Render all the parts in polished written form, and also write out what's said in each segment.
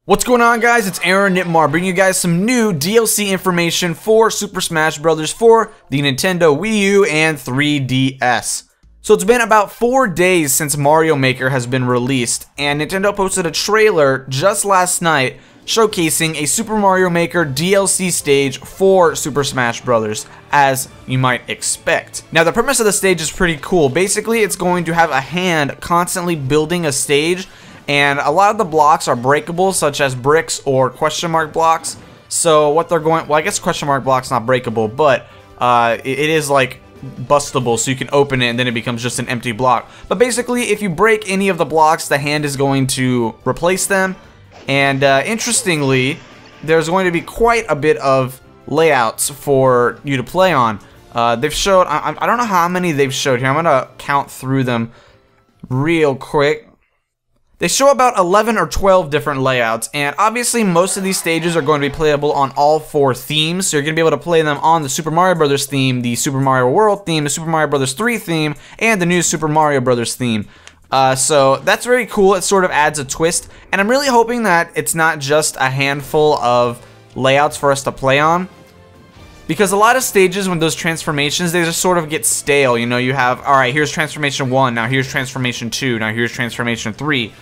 What's going on, guys? It's Aaronitmar bringing you guys some new DLC information for Super Smash Bros. For the Nintendo Wii U and 3DS. So it's been about 4 days since Mario Maker has been released, and Nintendo posted a trailer just last night showcasing a Super Mario Maker DLC stage for Super Smash Bros., as you might expect. Now, the premise of the stage is pretty cool. Basically, it's going to have a hand constantly building a stage, and a lot of the blocks are breakable, such as bricks or question mark blocks. So what they're going, well, I guess question mark blocks not breakable, but it is like bustable, so you can open it and then it becomes just an empty block. But basically, if you break any of the blocks, the hand is going to replace them. And interestingly, there's going to be quite a bit of layouts for you to play on. They've showed, I don't know how many they've showed here. I'm gonna count through them real quick. They show about 11 or 12 different layouts, and obviously most of these stages are going to be playable on all 4 themes, so you're going to be able to play them on the Super Mario Bros. Theme, the Super Mario World theme, the Super Mario Bros. 3 theme, and the new Super Mario Bros. Theme. So that's very cool. It sort of adds a twist, and I'm really hoping that it's not just a handful of layouts for us to play on. Because a lot of stages, when those transformations, they just sort of get stale. You know, you have, alright, here's transformation 1, now here's transformation 2, now here's transformation 3.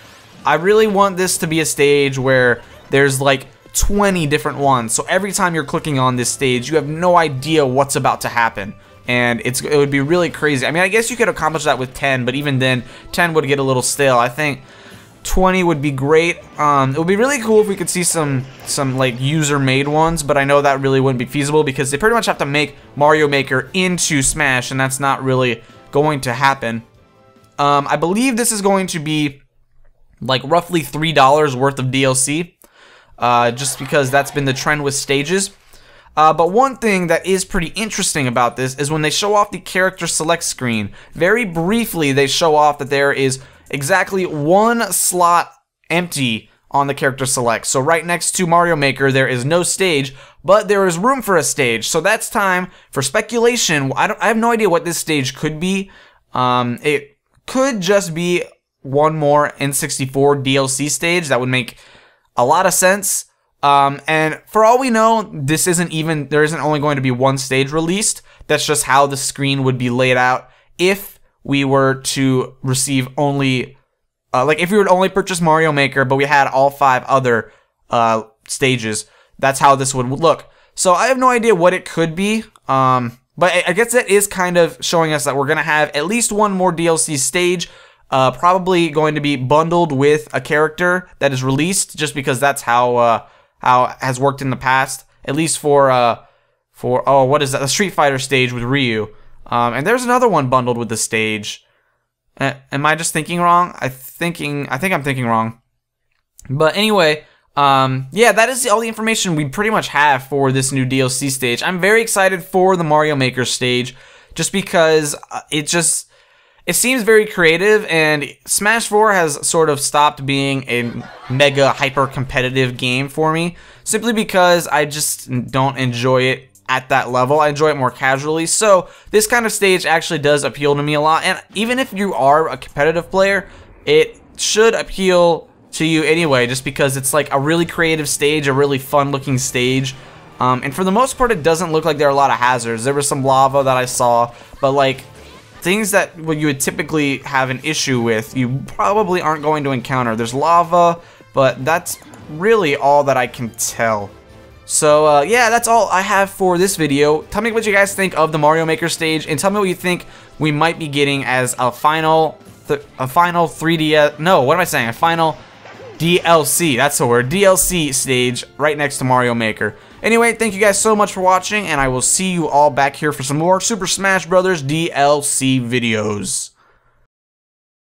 I really want this to be a stage where there's like 20 different ones. So every time you're clicking on this stage, you have no idea what's about to happen. And it would be really crazy. I mean, I guess you could accomplish that with 10, but even then, 10 would get a little stale. I think 20 would be great. It would be really cool if we could see some like user-made ones, but I know that really wouldn't be feasible because they pretty much have to make Mario Maker into Smash, and that's not really going to happen. I believe this is going to be like roughly $3 worth of DLC, just because that's been the trend with stages. But one thing that is pretty interesting about this is when they show off the character select screen, very briefly they show off that there is exactly 1 slot empty on the character select. So right next to Mario Maker there is no stage, but there is room for a stage. So that's time for speculation. I have no idea what this stage could be. It could just be one more N64 DLC stage. That would make a lot of sense. And for all we know, there isn't only going to be 1 stage released. That's just how the screen would be laid out if we were to receive only, like if we would only purchase Mario Maker, but we had all 5 other stages. That's how this would look. So I have no idea what it could be. But I guess that is kind of showing us that we're gonna have at least 1 more DLC stage. Probably going to be bundled with a character that is released, just because that's how it has worked in the past. At least for oh, what is that? The Street Fighter stage with Ryu. And there's another one bundled with the stage. Am I just thinking wrong? I think I'm thinking wrong. But anyway, yeah, that is all the information we pretty much have for this new DLC stage. I'm very excited for the Mario Maker stage, just because it seems very creative, and Smash 4 has sort of stopped being a mega hyper competitive game for me, simply because I just don't enjoy it at that level. I enjoy it more casually, so this kind of stage actually does appeal to me a lot, and even if you are a competitive player, it should appeal to you anyway, just because it's like a really creative stage, a really fun looking stage, and for the most part it doesn't look like there are a lot of hazards. There was some lava that I saw, but like things that you would typically have an issue with, you probably aren't going to encounter. There's lava, but that's really all that I can tell. So yeah, that's all I have for this video. Tell me what you guys think of the Mario Maker stage, and tell me what you think we might be getting as a final 3D. No, what am I saying? A final DLC. That's the word. DLC stage right next to Mario Maker. Anyway, thank you guys so much for watching, and I will see you all back here for some more Super Smash Bros. DLC videos.